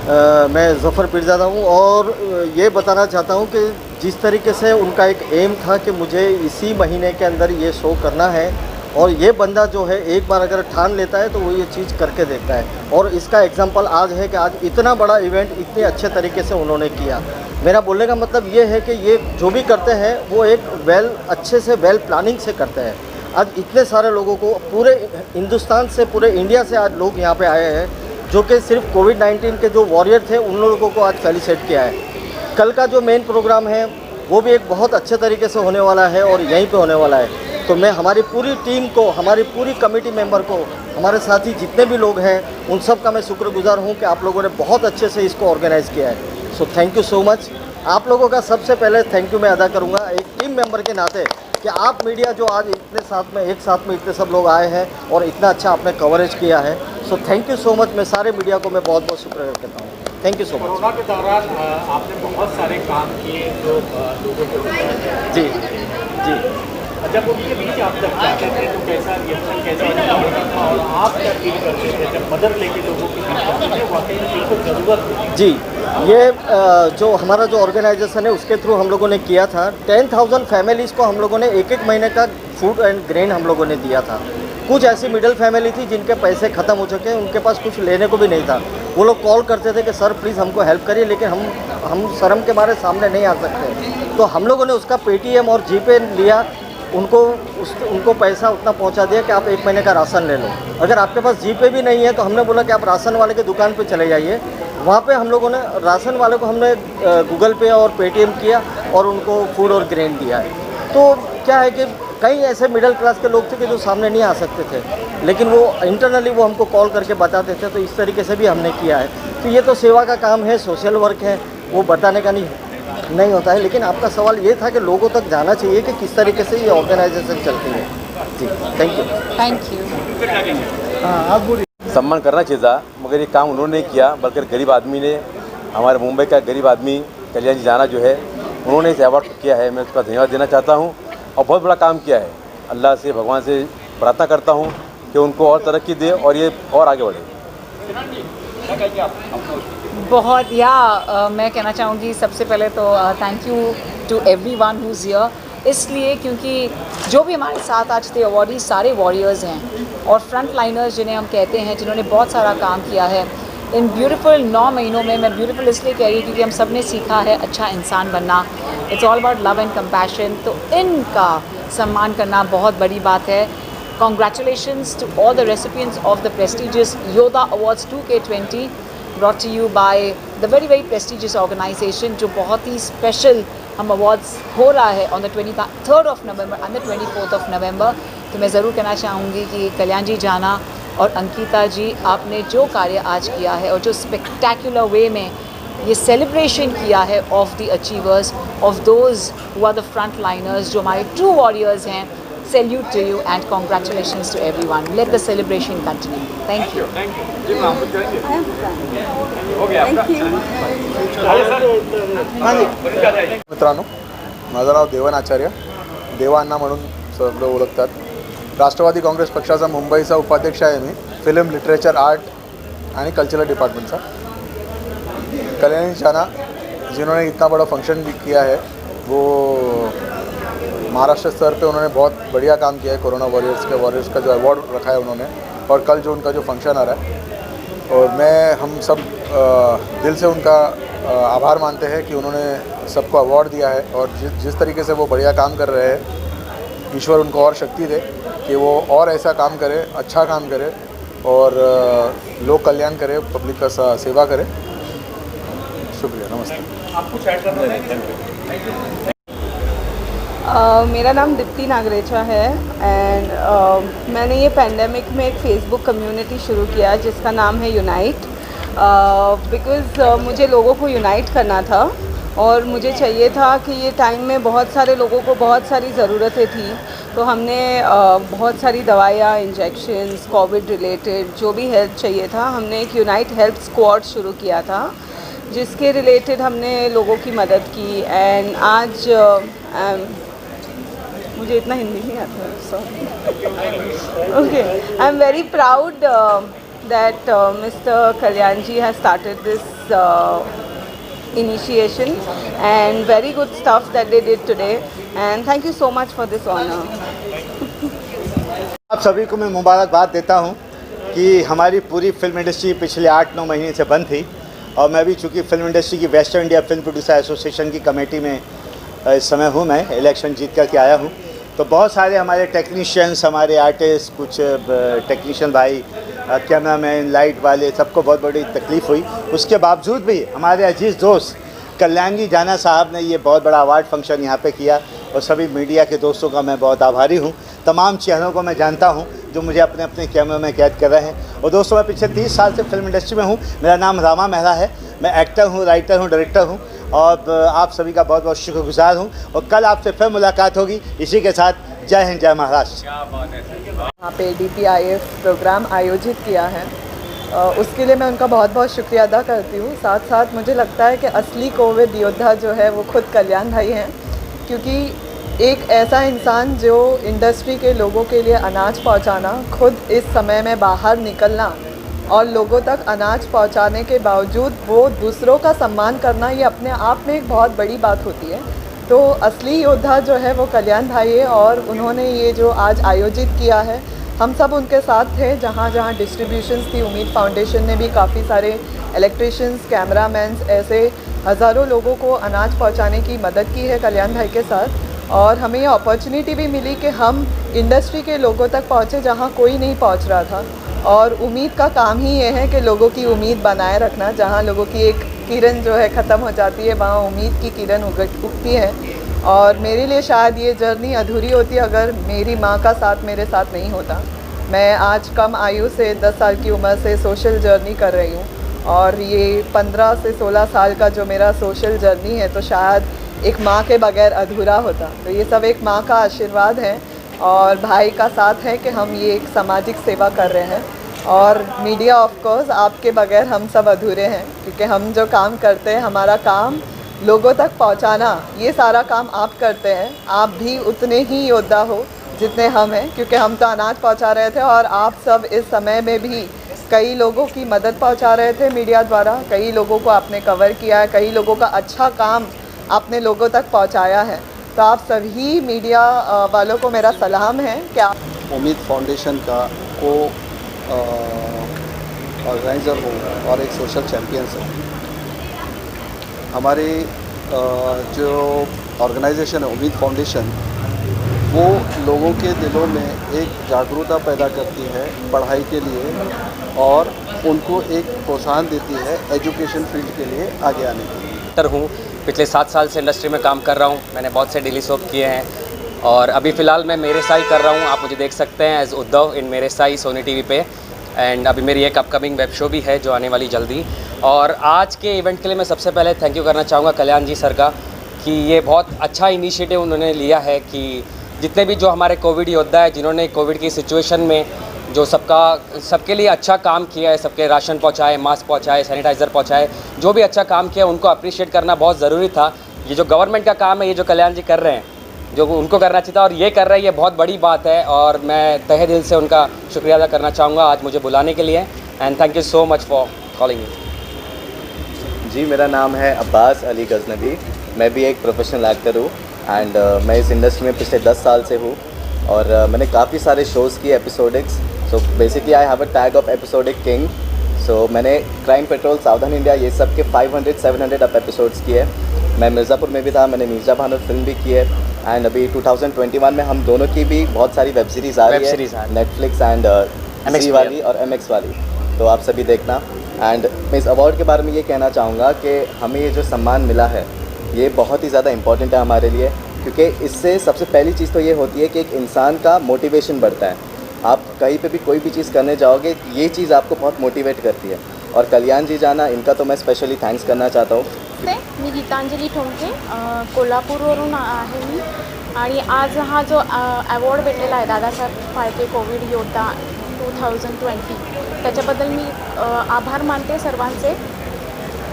मैं ज़फ़र पीरज़ादा हूँ और ये बताना चाहता हूँ कि जिस तरीके से उनका एक एम था कि मुझे इसी महीने के अंदर ये शो करना है, और ये बंदा जो है एक बार अगर ठान लेता है तो वो ये चीज़ करके देखता है, और इसका एग्ज़ाम्पल आज है कि आज इतना बड़ा इवेंट इतने अच्छे तरीके से उन्होंने किया। मेरा बोलने का मतलब ये है कि ये जो भी करते हैं वो एक अच्छे से वेल प्लानिंग से करते हैं। आज इतने सारे लोगों को पूरे हिंदुस्तान से, पूरे इंडिया से आज लोग यहाँ पे आए हैं, जो कि सिर्फ कोविड-19 के जो वॉरियर थे उन लोगों को आज फेलिसिटेट किया है। कल का जो मेन प्रोग्राम है वो भी एक बहुत अच्छे तरीके से होने वाला है और यहीं पे होने वाला है। तो मैं हमारी पूरी टीम को, हमारी पूरी कमेटी मेंबर को, हमारे साथी जितने भी लोग हैं, उन सब का मैं शुक्रगुजार हूँ कि आप लोगों ने बहुत अच्छे से इसको ऑर्गेनाइज़ किया है। So thank you so much. आप लोगों का सबसे पहले थैंक यू मैं अदा करूँगा एक टीम मेंबर के नाते, कि आप मीडिया जो आज इतने साथ में, एक साथ में इतने सब लोग आए हैं और इतना अच्छा आपने कवरेज किया है। So thank you so much. मैं सारे मीडिया को मैं बहुत बहुत शुक्रिया करता हूँ। Thank you so much. Corona के दौरान आपने बहुत सारे काम किए जो लोगों को जी जी। जब उनके बीच आप जब जाते थे तो कैसा रिएक्शन, कैसा होता था, और आप क्या फील करते थे जब मदद लेके लोगों के बीच जाते थे? वाकई में बिल्कुल ज़रूरत होती जी। ये जो हमारा जो ऑर्गेनाइजेशन है उसके थ्रू हम लोगों ने किया था। 10,000 फैमिलीज़ को हम लोगों ने एक महीने का फूड एंड ग्रेन हम लोगों ने दिया था। कुछ ऐसी मिडिल फैमिली थी जिनके पैसे ख़त्म हो चुके हैं, उनके पास कुछ लेने को भी नहीं था। वो लोग कॉल करते थे कि सर प्लीज़ हमको हेल्प करिए, लेकिन हम शर्म के मारे सामने नहीं आ सकते। तो हम लोगों ने उसका पेटीएम और जीपे लिया, उनको पैसा उतना पहुंचा दिया कि आप एक महीने का राशन ले लो। अगर आपके पास जीपे भी नहीं है तो हमने बोला कि आप राशन वाले की दुकान पे चले जाइए। वहाँ पे हम लोगों ने राशन वाले को हमने गूगल पे और पेटीएम किया और उनको फूड और ग्रेन दिया है। तो क्या है कि कई ऐसे मिडिल क्लास के लोग थे कि जो सामने नहीं आ सकते थे, लेकिन वो इंटरनली वो हमको कॉल करके बताते थे। तो इस तरीके से भी हमने किया है। तो ये तो सेवा का काम है, सोशल वर्क है, वो बताने का नहीं होता है। लेकिन आपका सवाल ये था कि लोगों तक जाना चाहिए कि किस तरीके से ये ऑर्गेनाइजेशन चलती है। जी थैंक यू। Thank you. हाँ आप बोलिए। सम्मान करना चाहिए था, मगर ये काम उन्होंने नहीं किया, बल्कि गरीब आदमी ने, हमारे मुंबई का गरीब आदमी कल्याण जी जाना जो है, उन्होंने इस अवार्ड किया है। मैं उसका धन्यवाद देना चाहता हूँ और बहुत बड़ा काम किया है। अल्लाह से, भगवान से प्रार्थना करता हूँ कि उनको और तरक्की दे और ये और आगे बढ़े। बहुत मैं कहना चाहूँगी सबसे पहले तो thank you to everyone who is here, इसलिए क्योंकि जो भी हमारे साथ आज थे अवार्डी सारे वॉरियर्स हैं और फ्रंट लाइनर्स जिन्हें हम कहते हैं, जिन्होंने बहुत सारा काम किया है इन ब्यूटीफुल 9 महीनों में। मैं ब्यूटीफुल इसलिए कह रही हूँ क्योंकि हम सब ने सीखा है अच्छा इंसान बनना। It's all about love and compassion. तो इनका सम्मान करना बहुत बड़ी बात है। Congratulations to all the recipients of the prestigious Yoda Awards 2K20 brought to you by the very prestigious organization, जो बहुत ही स्पेशल हम अवार्ड्स हो रहा है on the 23rd of November and the 24th of November। तो मैं ज़रूर कहना चाहूँगी कि कल्याण जी जाना और अंकिता जी, आपने जो कार्य आज किया है और जो स्पेक्टेकुलर वे में ये सेलिब्रेशन किया है of the achievers, of those who are the front liners, जो हमारे ट्रू वॉरियर्स हैं। Salute to you and congratulations to everyone. Let the celebration continue. Thank you. मित्रांनो, माझं नाव देवन आचार्य, देवांना म्हणून सगळे ओळखतात। राष्ट्रवादी काँग्रेस पक्षाचा मुंबईचा उपाध्यक्ष आहे मी, फिल्म, लिटरेचर, आर्ट आणि कल्चरल डिपार्टमेंटचा। कल्याणी जाना जिन्होंने इतना बड़ा फंक्शन भी किया है, वो महाराष्ट्र स्तर पे उन्होंने बहुत बढ़िया काम किया है। कोरोना वॉरियर्स का जो अवार्ड रखा है उन्होंने, और कल जो उनका जो फंक्शन आ रहा है, और मैं हम सब दिल से उनका आभार मानते हैं कि उन्होंने सबको अवार्ड दिया है। और जिस तरीके से वो बढ़िया काम कर रहे हैं, ईश्वर उनको और शक्ति दे कि वो और ऐसा काम करे, अच्छा काम करे और लोक कल्याण करे, पब्लिक का सेवा करे। शुक्रिया, नमस्ते। आप कुछ ऐड करना है? मेरा नाम दीप्ति नागरेचा है एंड मैंने ये पैंडेमिक में एक फ़ेसबुक कम्युनिटी शुरू किया जिसका नाम है यूनाइट, बिकॉज़ मुझे लोगों को यूनाइट करना था और मुझे चाहिए था कि ये टाइम में बहुत सारे लोगों को बहुत सारी ज़रूरतें थी। तो हमने बहुत सारी दवाइयाँ, इंजेक्शन्स, कोविड रिलेटेड जो भी हेल्प चाहिए था, हमने एक यूनाइट हेल्प स्क्वाड शुरू किया था जिसके रिलेटेड हमने लोगों की मदद की। एंड आज मुझे इतना हिंदी नहीं आता, sorry. Okay, I am very proud that Mr. Kalyan ji has started this initiation and very good stuff that they did today, and thank you so much for this honor. आप सभी को मैं मुबारकबाद देता हूं कि हमारी पूरी फिल्म इंडस्ट्री पिछले 8-9 महीने से बंद थी और मैं भी चूँकि फिल्म इंडस्ट्री की western India film producer association की कमेटी में इस समय हूं, मैं इलेक्शन जीत कर के आया हूं, तो बहुत सारे हमारे टेक्नीशियंस, हमारे आर्टिस्ट, कुछ टेक्नीशियन भाई, कैमरामैन, लाइट वाले, सबको बहुत बड़ी तकलीफ़ हुई। उसके बावजूद भी हमारे अजीज़ दोस्त कल्याण जी जाना साहब ने ये बहुत बड़ा अवार्ड फंक्शन यहाँ पे किया और सभी मीडिया के दोस्तों का मैं बहुत आभारी हूँ। तमाम चेहरों को मैं जानता हूँ जो मुझे अपने अपने कैमरे में कैद कर रहे हैं। और दोस्तों, मैं पिछले 30 साल से फिल्म इंडस्ट्री में हूँ। मेरा नाम रामा मेहरा है। मैं एक्टर हूँ, राइटर हूँ, डायरेक्टर हूँ और आप सभी का बहुत बहुत शुक्रगुजार हूँ। और कल आपसे फिर मुलाकात होगी। इसी के साथ जय हिंद, जय महाराष्ट्र। यहाँ पे DPIF प्रोग्राम आयोजित किया है, उसके लिए मैं उनका बहुत बहुत शुक्रिया अदा करती हूँ। साथ साथ मुझे लगता है कि असली कोविड योद्धा जो है वो खुद कल्याण भाई हैं, क्योंकि एक ऐसा इंसान जो इंडस्ट्री के लोगों के लिए अनाज पहुँचाना, खुद इस समय में बाहर निकलना और लोगों तक अनाज पहुँचाने के बावजूद वो दूसरों का सम्मान करना, ये अपने आप में एक बहुत बड़ी बात होती है। तो असली योद्धा जो है वो कल्याण भाई है और उन्होंने ये जो आज आयोजित किया है, हम सब उनके साथ थे। जहाँ जहाँ डिस्ट्रीब्यूशंस थी, उम्मीद फाउंडेशन ने भी काफ़ी सारे इलेक्ट्रिशियंस, कैमरामैन्स, ऐसे हज़ारों लोगों को अनाज पहुँचाने की मदद की है कल्याण भाई के साथ। और हमें ये अपॉर्चुनिटी भी मिली कि हम इंडस्ट्री के लोगों तक पहुँचे जहाँ कोई नहीं पहुँच रहा था। और उम्मीद का काम ही ये है कि लोगों की उम्मीद बनाए रखना। जहाँ लोगों की एक किरण जो है ख़त्म हो जाती है, वहाँ उम्मीद की किरण उगती है। और मेरे लिए शायद ये जर्नी अधूरी होती अगर मेरी माँ का साथ मेरे साथ नहीं होता। मैं आज कम आयु से 10 साल की उम्र से सोशल जर्नी कर रही हूँ और ये 15 से 16 साल का जो मेरा सोशल जर्नी है, तो शायद एक माँ के बगैर अधूरा होता। तो ये सब एक माँ का आशीर्वाद है और भाई का साथ है कि हम ये एक सामाजिक सेवा कर रहे हैं। और मीडिया ऑफ कोर्स, आपके बगैर हम सब अधूरे हैं, क्योंकि हम जो काम करते हैं, हमारा काम लोगों तक पहुंचाना, ये सारा काम आप करते हैं। आप भी उतने ही योद्धा हो जितने हम हैं, क्योंकि हम तो अनाज पहुंचा रहे थे और आप सब इस समय में भी कई लोगों की मदद पहुंचा रहे थे मीडिया द्वारा। कई लोगों को आपने कवर किया है, कई लोगों का अच्छा काम आपने लोगों तक पहुंचाया है। तो आप सभी मीडिया वालों को मेरा सलाम है कि आप उम्मीद फाउंडेशन का को ऑर्गेनाइज़र हूँ और एक सोशल चैम्पियंस हूँ। हमारे जो ऑर्गेनाइजेशन है उम्मीद फाउंडेशन, वो लोगों के दिलों में एक जागरूकता पैदा करती है पढ़ाई के लिए और उनको एक प्रोत्साहन देती है एजुकेशन फील्ड के लिए आगे आने के लिए। एक्टर हूँ, पिछले 7 साल से इंडस्ट्री में काम कर रहा हूँ। मैंने बहुत से डेली सोप किए हैं और अभी फ़िलहाल मैं मेरे साई कर रहा हूँ। आप मुझे देख सकते हैं एज उद्धव इन मेरे साई, सोनी टीवी पे। एंड अभी मेरी एक अपकमिंग वेब शो भी है जो आने वाली जल्दी। और आज के इवेंट के लिए मैं सबसे पहले थैंक यू करना चाहूँगा कल्याण जी सर का, कि ये बहुत अच्छा इनिशिएटिव उन्होंने लिया है कि जितने भी जो हमारे कोविड योद्धा है, जिन्होंने कोविड की सिचुएशन में जो सबके लिए अच्छा काम किया है, सबके राशन पहुंचाए, मास्क पहुंचाए, सैनिटाइज़र पहुंचाए, जो भी अच्छा काम किया उनको अप्रिशिएट करना बहुत ज़रूरी था। ये जो गवर्नमेंट का काम है, ये जो कल्याण जी कर रहे हैं, जो उनको करना चाहिए था और ये कर रहे हैं, ये बहुत बड़ी बात है और मैं तहे दिल से उनका शुक्रिया अदा करना चाहूँगा आज मुझे बुलाने के लिए। And thank you so much for calling me. जी, मेरा नाम है अब्बास अली गजनबी। मैं भी एक प्रोफेशनल एक्टर हूँ एंड मैं इस इंडस्ट्री में पिछले 10 साल से हूँ और मैंने काफ़ी सारे शोज़ किए episodics. So basically I have a tag of episodic king. So मैंने क्राइम पेट्रोल, सावधान इंडिया, ये सब के 500-700 अप एपिसोड्स किए। मैं मिर्ज़ापुर में भी था, मैंने मिर्ज़ा भानर फिल्म भी की है एंड अभी 2021 में हम दोनों की भी बहुत सारी वेब सीरीज़ आ रही है, नेटफ्लिक्स एंड MX वाली और MX वाली, तो आप सभी देखना। एंड मैं इस अवार्ड के बारे में ये कहना चाहूँगा कि हमें ये जो सम्मान मिला है ये बहुत ही ज़्यादा इम्पॉर्टेंट है हमारे लिए, क्योंकि इससे सबसे पहली चीज़ तो ये होती है कि एक इंसान का मोटिवेशन बढ़ता है। आप कहीं पे भी कोई भी चीज़ करने जाओगे, ये चीज़ आपको बहुत मोटिवेट करती है। और कल्याण जी जाना, इनका तो मैं स्पेशली थँक्स करना चाहता हूँ। मी गीतांजली ठोंके कोल्हापूरवरून आहे मी आणि आज हा जो अवॉर्ड भेटलेला आहे दादासाहेब फाळके कोविड योद्धा 2020, त्याच्याबद्दल मी आभार मानते सर्वांचे।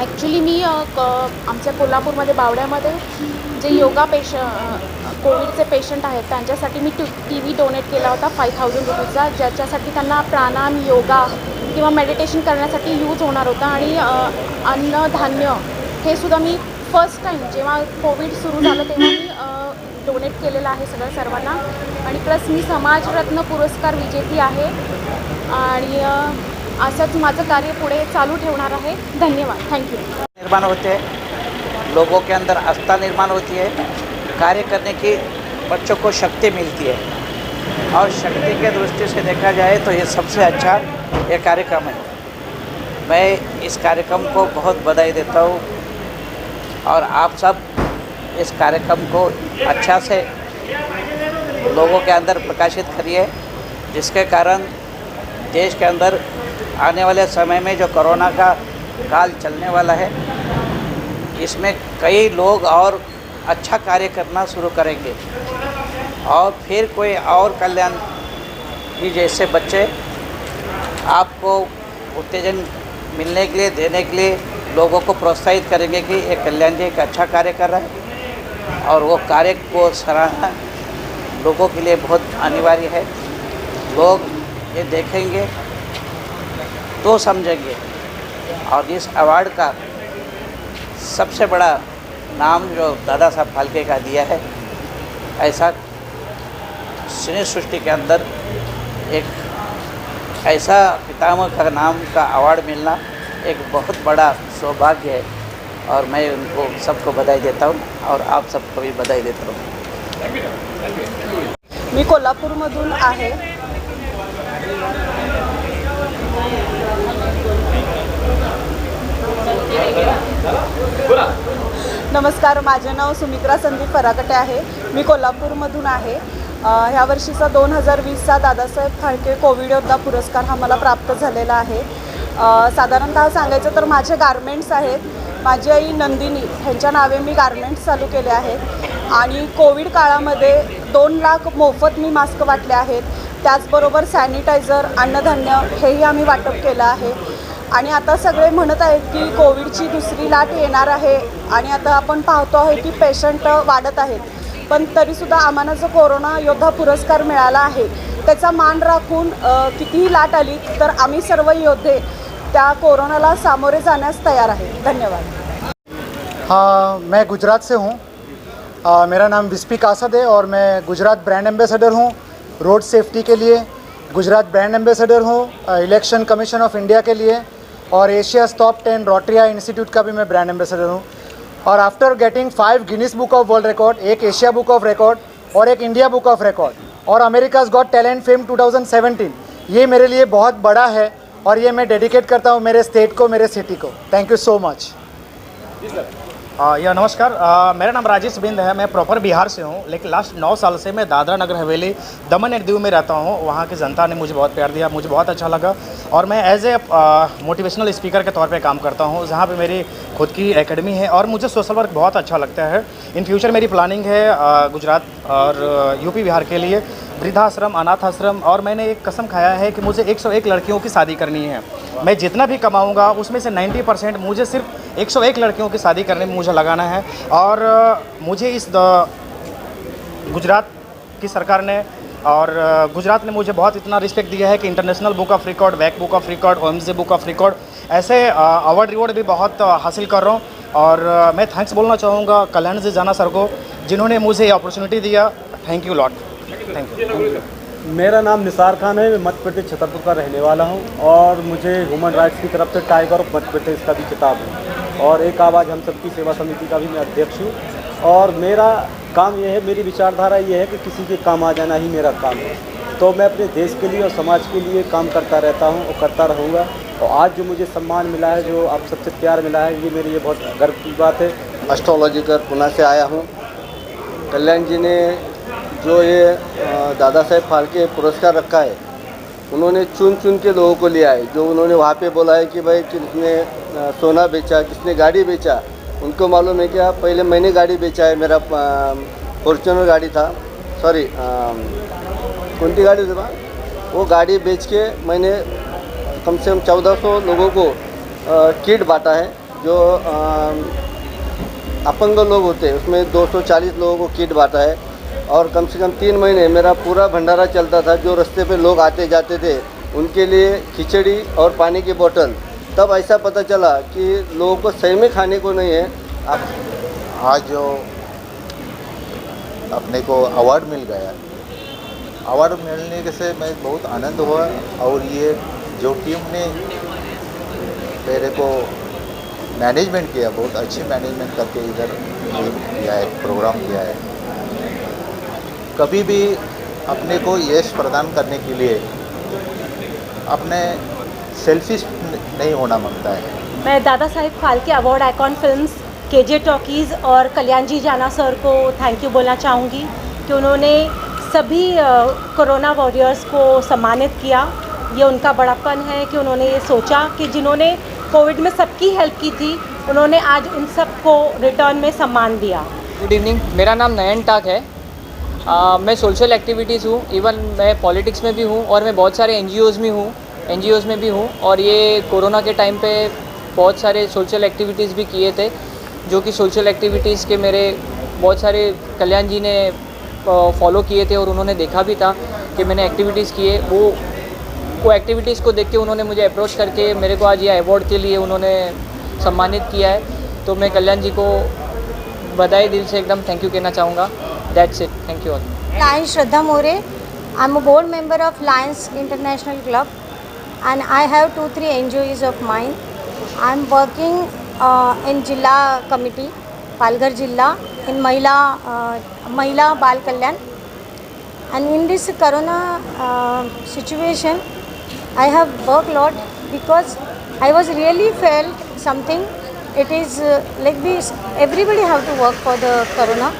ॲक्च्युली मी आमच्या कोल्हापूरमध्ये बावड्यामध्ये जे योगा कोविडचे पेशंट आहेत त्यांच्यासाठी मी TV डोनेट केला होता 5000 रुपीचा, ज्याच्यासाठी त्यांना प्राणायाम, योगा किंवा मेडिटेशन करण्यासाठी यूज होणार होता आणि अन्नधान्य हे सुद्धा मी फर्स्ट टाईम जेव्हा कोविड सुरू झालं तेव्हा मी डोनेट केलेलं आहे सर्वांना आणि प्लस मी समाजरत्न पुरस्कार विजेती आहे आणि असंच माझं कार्य पुढे चालू ठेवणार आहे. धन्यवाद. थँक्यू. निर्माण होते हैं, लोगों के अंदर आस्था निर्माण होती है, कार्य करने की बच्चों को शक्ति मिलती है और शक्ति के दृष्टि से देखा जाए तो ये सबसे अच्छा ये कार्यक्रम है. मैं इस कार्यक्रम को बहुत बधाई देता हूँ और आप सब इस कार्यक्रम को अच्छा से लोगों के अंदर प्रकाशित करिए, जिसके कारण देश के अंदर आने वाले समय में जो कोरोना का काल चलने वाला है इसमें कई लोग और अच्छा कार्य करना शुरू करेंगे और फिर कोई और कल्याण की जैसे बच्चे आपको उत्तेजन मिलने के लिए देने के लिए लोगों को प्रोत्साहित करेंगे कि ये कल्याण जी एक अच्छा कार्य कर रहा है और वो कार्य को सराहना लोगों के लिए बहुत अनिवार्य है. लोग ये देखेंगे तो समझेंगे और इस अवार्ड का सबसे बड़ा नाम जो दादा साहब फाल्के का दिया है, ऐसा सिने सृष्टि के अंदर एक ऐसा पितामह का नाम का अवार्ड मिलना एक बहुत बड़ा सौभाग्य है और मैं उनको सबको बधाई देता हूँ और आप सबको भी बधाई देता हूँ. मी कोल्हापूरमधून आहे. नमस्कार, माझे नाव सुमित्रा संदीप फराकटे आहे. मी कोल्हापूरमधून आहे. ह्या वर्षीचा 2020चा दादासाहेब फाळके कोविड योद्धा पुरस्कार हा मला प्राप्त झालेला आहे. साधारणतः सांगायचं तर माझे गारमेंट्स आहेत. माझी आई नंदिनी ह्यांच्या नावे मी गारमेंट्स चालू केले आहेत आणि कोविड काळामध्ये 2 लाख मोफत मी मास्क वाटले आहेत. त्याचबरोबर सॅनिटायझर, अन्नधान्य हेही आम्ही वाटप केलं आहे आणि आता सगळे म्हणत आहेत की कोविडची दुसरी लाट येणार आहे आणि आता आपण पाहतो आहे की पेशंट वाढत आहेत, पण तरीसुद्धा आम्हाला जो कोरोना योद्धा पुरस्कार मिळाला आहे त्याचा मान राखून कितीही लाट आली तर आम्ही सर्व योद्धे त्या कोरोनाला सामोरे जाण्यास तैयार आहे. धन्यवाद. हाँ, मैं गुजरात से हूँ. मेरा नाम विस्पी कासद है और मैं गुजरात ब्रांड एम्बेसडर हूँ रोड सेफ्टी के लिए. गुजरात ब्रांड एम्बेसडर हूँ इलेक्शन कमीशन ऑफ इंडिया के लिए और एशियाज़ टॉप 10 रोटरिया इंस्टीट्यूट का भी मैं ब्रांड एम्बेसडर हूँ. और after getting 5 Guinness book of world record, एक एशिया बुक ऑफ रिकॉर्ड और एक इंडिया बुक ऑफ रिकॉर्ड और अमेरिकाज़ गॉट टैलेंट फेम 2017, ये मेरे लिए बहुत बड़ा है और ये मैं डेडिकेट करता हूँ मेरे स्टेट को, मेरे सिटी को. Thank you so much. नमस्कार, मेरा नाम राजेश बिंद है. मैं प्रॉपर बिहार से हूँ, लेकिन लास्ट 9 साल से मैं दादरा नगर हवेली, दमन एंड दीव में रहता हूँ. वहाँ की जनता ने मुझे बहुत प्यार दिया, मुझे बहुत अच्छा लगा और मैं एज ए मोटिवेशनल स्पीकर के तौर पे काम करता हूँ, जहाँ पे मेरी खुद की एकेडमी है और मुझे सोशल वर्क बहुत अच्छा लगता है. इन फ्यूचर मेरी प्लानिंग है गुजरात और यूपी बिहार के लिए वृद्धाश्रम, अनाथ आश्रम और मैंने एक कसम खाया है कि मुझे 101 लड़कियों की शादी करनी है. मैं जितना भी कमाऊंगा उसमें से 90% मुझे सिर्फ 101 लड़कियों की शादी करने में मुझे लगाना है. और मुझे इस गुजरात की सरकार ने और गुजरात ने मुझे बहुत इतना रिस्पेक्ट दिया है कि इंटरनेशनल बुक ऑफ रिकॉर्ड, वैक book of record, OMG book of record, ऐसे अवार्ड रिवॉर्ड भी बहुत हासिल कर रहा हूँ. और मैं थैंक्स बोलना चाहूँगा कल्याण जी जाना सर को, जिन्होंने मुझे ये अपॉर्चुनिटी दिया. Thank you lot. Thank you. मेरा नाम निसार खान है. मैं मध्य प्रदेश छतरपुर का रहने वाला हूं और मुझे ह्यूमन राइट्स की तरफ से टाइगर ऑफ मध्य प्रदेश का भी खिताब है और एक आवाज़ हम सबकी सेवा समिति का भी मैं अध्यक्ष हूं. और मेरा काम ये है, मेरी विचारधारा ये है कि किसी के काम आ जाना ही मेरा काम है. तो मैं अपने देश के लिए और समाज के लिए काम करता रहता हूँ और करता रहूँगा. और आज जो मुझे सम्मान मिला है, जो आप सबसे प्यार मिला है, ये मेरे लिए बहुत गर्व की बात है. एस्ट्रोलॉजी कर पुणे से आया हूँ. कल्याण जी ने जो ये दादा साहेब फाल्के पुरस्कार रखा है, उन्होंने चुन चुन के लोगों को लिया है. जो उन्होंने वहाँ पे बोला है कि भाई किसने सोना बेचा, किसने गाड़ी बेचा, उनको मालूम है क्या, पहले मैंने गाड़ी बेचा है. मेरा फॉर्च्यूनर गाड़ी था, सॉरी कौन सी गाड़ी थी, वो गाड़ी बेच के मैंने कम से कम 1400 लोगों को किट बांटा है. जो अपंग लोग होते हैं उसमें 240 लोगों को किट बांटा है. और कम से कम 3 महीने मेरा पूरा भंडारा चलता था. जो रास्ते पे लोग आते जाते थे उनके लिए खिचड़ी और पानी की बोतल। तब ऐसा पता चला कि लोगों को सही में खाने को नहीं है। आज जो अपने को अवार्ड मिल गया, अवार्ड मिलने से मैं बहुत आनंद हुआ। और ये जो टीम ने मेरे को मैनेजमेंट किया, बहुत अच्छी मैनेजमेंट करके इधर किया है, प्रोग्राम किया है। कभी भी अपने को यश प्रदान करने के लिए अपने सेल्फिश नहीं होना मांगता है। मैं Dada Saheb Phalke award Icon Films, KJ Talkies और कल्याण जी जाना सर को थैंक यू बोलना चाहूँगी कि उन्होंने सभी कोरोना वॉरियर्स को सम्मानित किया। ये उनका बड़ापन है कि उन्होंने ये सोचा कि जिन्होंने कोविड में सबकी हेल्प की थी, उन्होंने आज उन सबको रिटर्न में सम्मान दिया। गुड इवनिंग, मेरा नाम नयन टाक है। मैं सोशल एक्टिविटीज़ हूँ, इवन मैं पॉलिटिक्स में भी हूँ और मैं बहुत सारे एनजीओज़ में भी हूँ। और ये कोरोना के टाइम पे बहुत सारे सोशल एक्टिविटीज़ भी किए थे, जो कि सोशल एक्टिविटीज़ के मेरे बहुत सारे कल्याण जी ने फॉलो किए थे और उन्होंने देखा भी था कि मैंने एक्टिविटीज़ किए। वो एक्टिविटीज़ को देख के उन्होंने मुझे अप्रोच करके मेरे को आज ये अवार्ड के लिए उन्होंने सम्मानित किया है। तो मैं कल्याण जी को बधाई दिल से एकदम थैंक यू कहना चाहूँगा। That's it, thank you all. Lion Shraddha More. I'm a board member of Lions International Club and I have 2-3 NGOs of mine. I'm working in Jilla Committee, Palghar Jilla, in Mahila Bal Kalyan. And in this Corona situation, I have worked a lot because I was really felt something. It is like this, everybody have to work for the Corona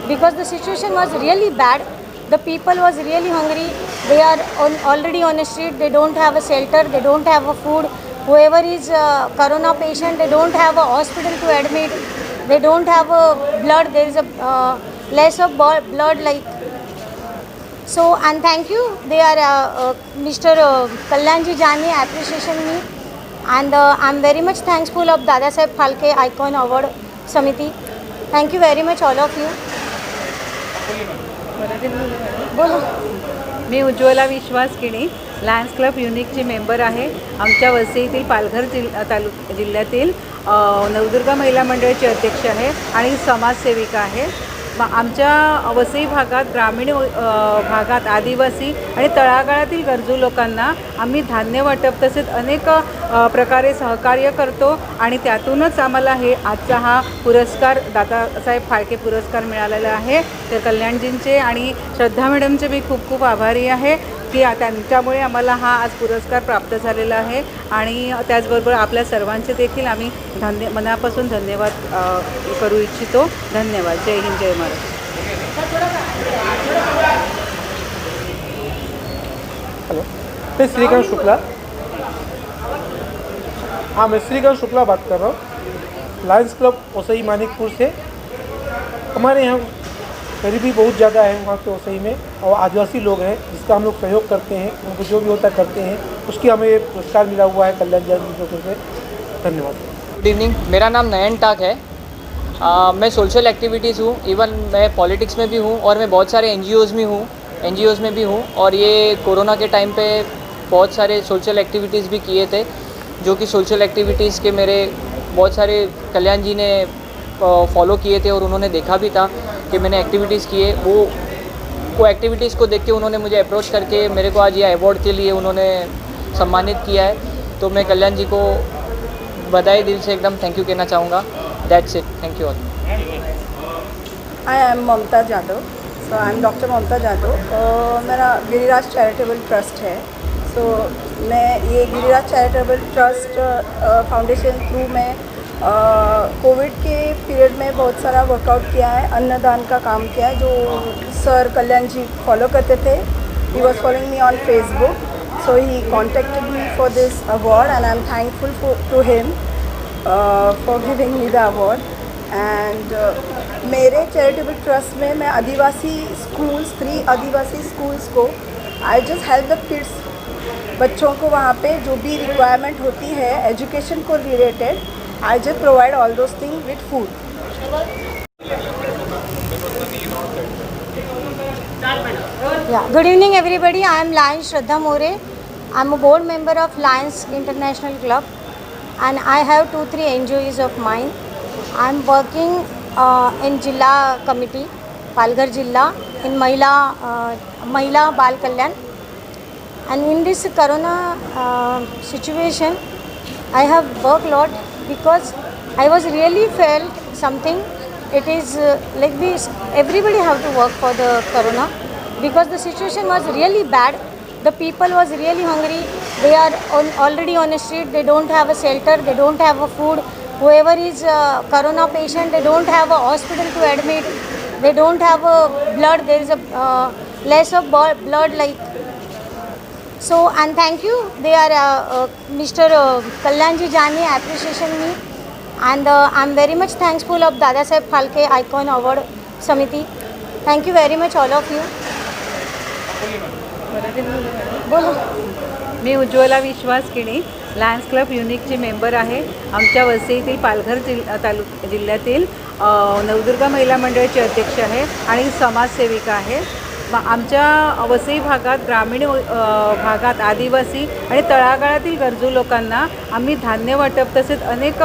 because the situation was really bad. The people was really hungry. They are already on the street. They don't have a shelter. They don't have a food. Whoever is a Corona patient, they don't have a hospital to admit. They don't have a blood. There is a less of blood like. So, and thank you. They are Mr. Kalyanji Jani appreciation me, and I'm very much thankful of Dada Saheb Phalke Icon Award Samiti. Thank you very much all of you. बोला. मी उज्ज्वला विश्वास किणी, Lions club युनिकची member आहे. आमच्या वसईतील पालघर जिल्ह्यातील नवदुर्गा महिला मंडळाची अध्यक्ष आहे आणि समाजसेविका आहे. आमच्या वसई भागात, ग्रामीण भागात आदिवासी आणि तळागाळातील गरजू लोकांना आम्ही धान्य वाटप तसेच अनेक प्रकारे सहकार्य करतो आणि त्यातूनच आम्हाला हे आजचा हा पुरस्कार दादासाहेब फाळके पुरस्कार मिळालेला आहे. तर कल्याणजींचे आणि श्रद्धा मॅडमचे मी खूप खूप आभारी आहे की त्यांच्यामुळे आम्हाला हा आज पुरस्कार प्राप्त झालेला आहे. आणि त्याचबरोबर आपल्या सर्वांचे देखील आम्ही मनापासून धन्यवाद करू इच्छितो. धन्यवाद. जय हिंद, जय महाराष्ट्र. हेलो, मैं श्रीकांत शुक्ला. हाँ, मैं श्रीकांत शुक्ला बात कर रहा हूँ, लायन्स क्लब वसई मानिकपुर से. हमारे यहाँ गरीबी बहुत ज़्यादा है वहाँ के वसई में, और आदिवासी लोग हैं जिसका हम लोग सहयोग करते हैं, उनको जो भी होता करते हैं, उसकी हमें पुरस्कार मिला हुआ है कल्याण जी की तरफ से. धन्यवाद. गुड इवनिंग, मेरा नाम नयन टाक है. मैं सोशल एक्टिविटीज़ हूँ, इवन मैं पॉलिटिक्स में भी हूँ और मैं बहुत सारे एनजीओज़ में भी हूँ. और ये कोरोना के टाइम पे बहुत सारे सोशल एक्टिविटीज़ भी किए थे, जो कि सोशल एक्टिविटीज़ के मेरे बहुत सारे कल्याण जी ने फॉलो किए थे और उन्होंने देखा भी था कि मैंने एक्टिविटीज़ किए. वो एक्टिविटीज़ को देख के उन्होंने मुझे अप्रोच करके मेरे को आज ये अवार्ड के लिए उन्होंने सम्मानित किया है. तो मैं कल्याण जी को बधाई दिल से एकदम थैंक यू कहना चाहूँगा. That's it, thank you all. I am Mamta Jadhav. So I am doctor Mamta Jadhav. मेरा गिरिराज चैरिटेबल ट्रस्ट है. सो मैं ये Giriraj charitable trust foundation through में कोविड के पीरियड में बहुत सारा वर्कआउट किया है, अन्नदान का काम किया है, जो सर कल्याण जी फॉलो करते थे. He was following me on Facebook, so he contacted me for this award and I am thankful to him for giving me the award. And मेरे चैरिटेबल ट्रस्ट में मैं आदिवासी स्कूल्स, 3 आदिवासी स्कूल्स को I just help the kids, बच्चों को वहाँ पे जो भी रिक्वायरमेंट होती है एजुकेशन को related, I just provide all those things with food. Yeah. Good evening, everybody. I am Lion Shraddha More. I'm a board member of Lions International Club, and I have 2-3 NGOs of mine. I'm working in Jilla committee, Palghar Jilla, in Mahila Bal Kalyan. And in this corona situation, I have worked a lot because I was really felt something. It is like this, everybody have to work for the corona because the situation was really bad. The people was really hungry. They are already on the street. They don't have a shelter. They don't have a food. Whoever is a corona patient, they don't have a hospital to admit. They don't have a blood. There is a less of blood like. So, and thank you. They are Mr. Kalyanji Jani appreciation me, and I'm very much thankful of Dada Saheb Phalke Icon Award Samiti. Thank you very much all of you. बोलो. मी उज्ज्वला विश्वास किणी, Lions club युनिकची member आहे. आमच्या वसईतील पालघर जिल्ह्यातील नवदुर्गा महिला मंडळाची अध्यक्ष आहे आणि समाजसेविका आहे. आमच्या वसई भागात, ग्रामीण भागात आदिवासी आणि तळागाळातील गरजू लोकांना आम्ही धान्य वाटप तसेच अनेक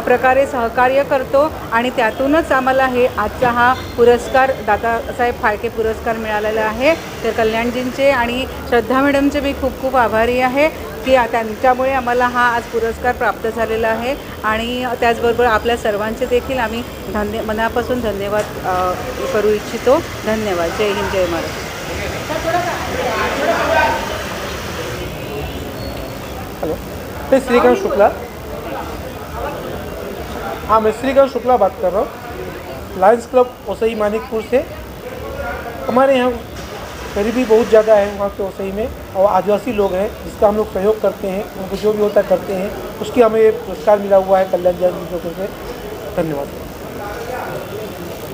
प्रकारे सहकार्य करतो आणि त्यातूनच आम्हाला हे आजचा हा पुरस्कार दादासाहेब फाळके पुरस्कार मिळालेला आहे. तर कल्याणजींचे आणि श्रद्धा मॅडमचे मी खूप खूप आभारी आहे की त्यांच्यामुळे आम्हाला हा आज पुरस्कार प्राप्त झालेला आहे. आणि त्याचबरोबर आपल्या सर्वांचे देखील आम्ही मनापासून धन्यवाद करू इच्छितो. धन्यवाद. जय हिंद, जय महाराष्ट्र. हेलो, मैं श्रीकांत शुक्ला. हाँ, मैं श्रीकांत शुक्ला बात कर रहा हूँ, लायंस क्लब ओसई मानिकपुर से. हमारे यहाँ गरीबी बहुत ज़्यादा है वहाँ के ओसई में, और आदिवासी लोग हैं जिसका हम लोग सहयोग करते हैं, उनको जो भी होता करते हैं. उसकी हमें पुरस्कार मिला हुआ है कल्याण जी से. धन्यवाद.